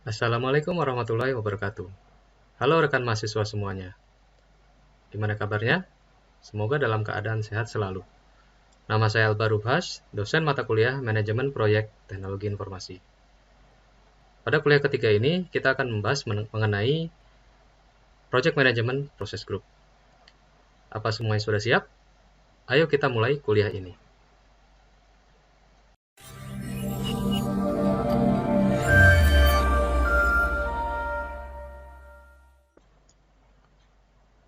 Assalamualaikum warahmatullahi wabarakatuh. Halo rekan mahasiswa semuanya. Gimana kabarnya? Semoga dalam keadaan sehat selalu. Nama saya Alba Rubhas, dosen mata kuliah Manajemen Proyek Teknologi Informasi. Pada kuliah ketiga ini, kita akan membahas mengenai Project Management Process Group. Apa semuanya sudah siap? Ayo kita mulai kuliah ini.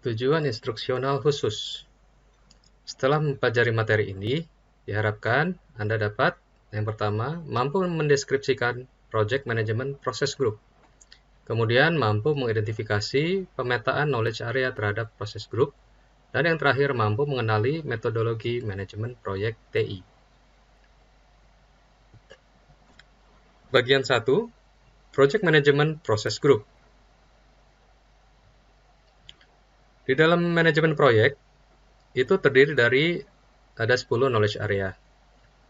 Tujuan instruksional khusus. Setelah mempelajari materi ini, diharapkan Anda dapat, yang pertama, mampu mendeskripsikan Project Management Process Group. Kemudian mampu mengidentifikasi pemetaan knowledge area terhadap proses group. Dan yang terakhir mampu mengenali metodologi manajemen proyek TI. Bagian 1, Project Management Process Group. Di dalam manajemen proyek, itu terdiri dari ada 10 knowledge area.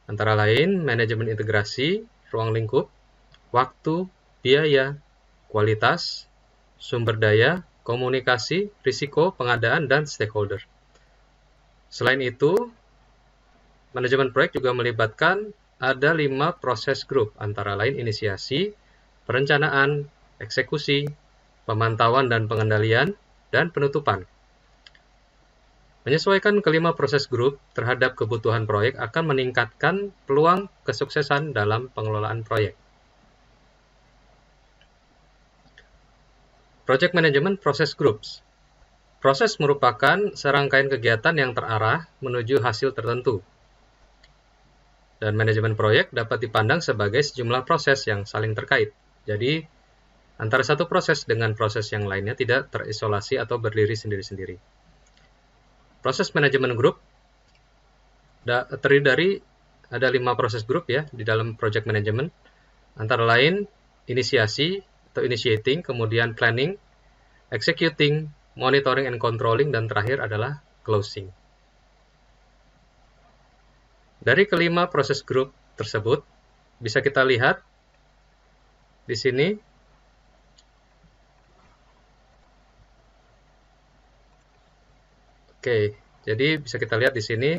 Antara lain, manajemen integrasi, ruang lingkup, waktu, biaya, kualitas, sumber daya, komunikasi, risiko, pengadaan, dan stakeholder. Selain itu, manajemen proyek juga melibatkan ada 5 proses grup, antara lain inisiasi, perencanaan, eksekusi, pemantauan dan pengendalian, dan penutupan. Menyesuaikan kelima proses grup terhadap kebutuhan proyek akan meningkatkan peluang kesuksesan dalam pengelolaan proyek. Project Management Process Groups. Proses merupakan serangkaian kegiatan yang terarah menuju hasil tertentu. Dan manajemen proyek dapat dipandang sebagai sejumlah proses yang saling terkait. Jadi, antara satu proses dengan proses yang lainnya tidak terisolasi atau berdiri sendiri-sendiri. Proses manajemen grup terdiri dari ada 5 proses grup ya di dalam project management. Antara lain inisiasi atau initiating, kemudian planning, executing, monitoring and controlling, dan terakhir adalah closing. Dari kelima proses grup tersebut, bisa kita lihat di sini Oke, jadi bisa kita lihat di sini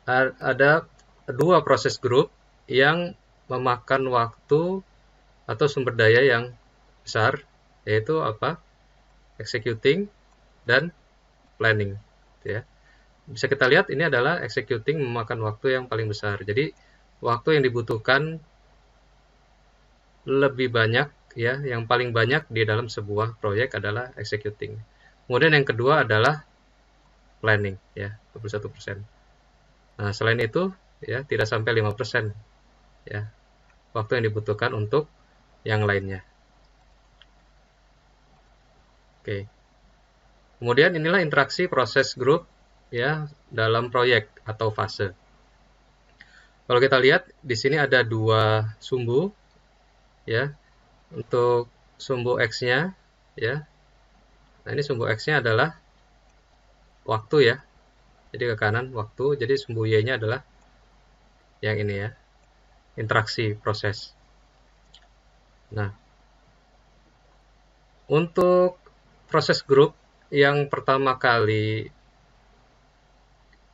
ada 2 proses grup yang memakan waktu atau sumber daya yang besar, yaitu apa? Executing dan planning, ya. Bisa kita lihat ini adalah executing memakan waktu yang paling besar. Jadi waktu yang dibutuhkan lebih banyak ya, yang paling banyak di dalam sebuah proyek adalah executing. Kemudian yang kedua adalah planning ya, 21%. Nah, selain itu ya tidak sampai 5% ya waktu yang dibutuhkan untuk yang lainnya. Oke. Kemudian inilah interaksi proses grup ya dalam proyek atau fase. Kalau kita lihat di sini ada 2 sumbu ya. Untuk sumbu X-nya ya. Nah, ini sumbu X-nya adalah waktu ya. Jadi ke kanan waktu, jadi sumbu Y-nya adalah yang ini ya. Interaksi proses. Nah, untuk proses grup yang pertama kali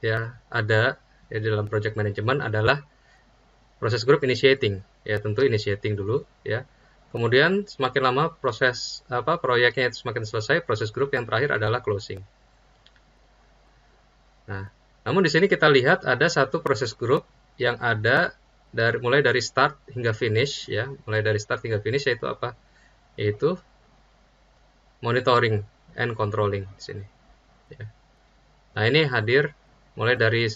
ya ada ya di dalam project management adalah proses grup initiating. Ya, tentu initiating dulu ya. Kemudian semakin lama proses proyeknya itu semakin selesai, proses grup yang terakhir adalah closing. Nah, namun di sini kita lihat ada satu proses grup yang ada mulai dari start hingga finish ya, mulai dari start hingga finish yaitu apa? Yaitu monitoring and controlling di sini. Ya. Nah, ini hadir mulai dari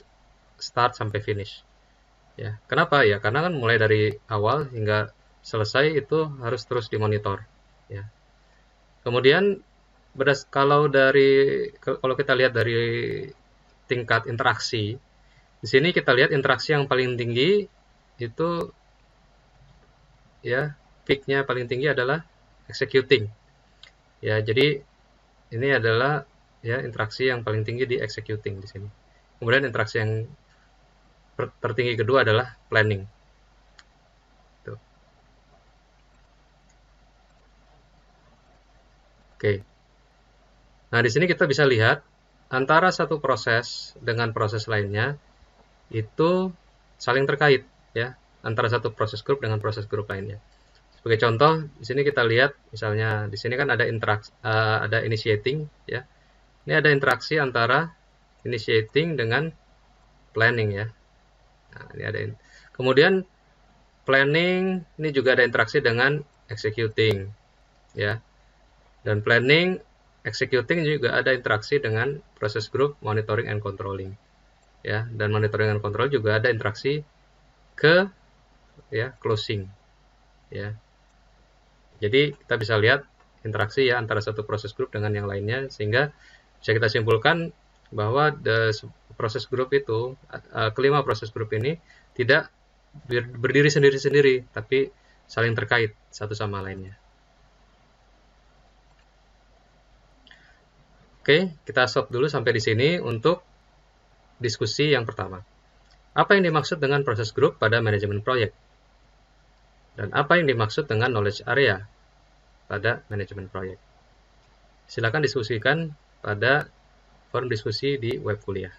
start sampai finish. Ya, kenapa ya? Karena kan mulai dari awal hingga selesai itu harus terus dimonitor. Ya. Kemudian kalau kita lihat dari tingkat interaksi, di sini kita lihat interaksi yang paling tinggi itu ya peak-nya paling tinggi adalah executing. Ya, jadi ini adalah ya interaksi yang paling tinggi di executing di sini. Kemudian interaksi yang tertinggi kedua adalah planning. Tuh. Oke. Nah, di sini kita bisa lihat antara satu proses dengan proses lainnya itu saling terkait ya, antara satu proses grup dengan proses grup lainnya. Sebagai contoh, di sini kita lihat misalnya di sini kan ada interaksi, ada initiating ya. Ini ada interaksi antara initiating dengan planning ya. Nah, ini ada kemudian planning ini juga ada interaksi dengan executing ya. Dan planning, executing juga ada interaksi dengan proses group monitoring and controlling. Ya, dan monitoring and control juga ada interaksi ke ya closing. Ya. Jadi kita bisa lihat interaksi ya antara satu proses group dengan yang lainnya sehingga bisa kita simpulkan bahwa proses group itu kelima proses group ini tidak berdiri sendiri-sendiri tapi saling terkait satu sama lainnya. Oke, kita stop dulu sampai di sini untuk diskusi yang pertama. Apa yang dimaksud dengan proses group pada manajemen proyek? Dan apa yang dimaksud dengan knowledge area pada manajemen proyek? Silakan diskusikan pada forum diskusi di web kuliah.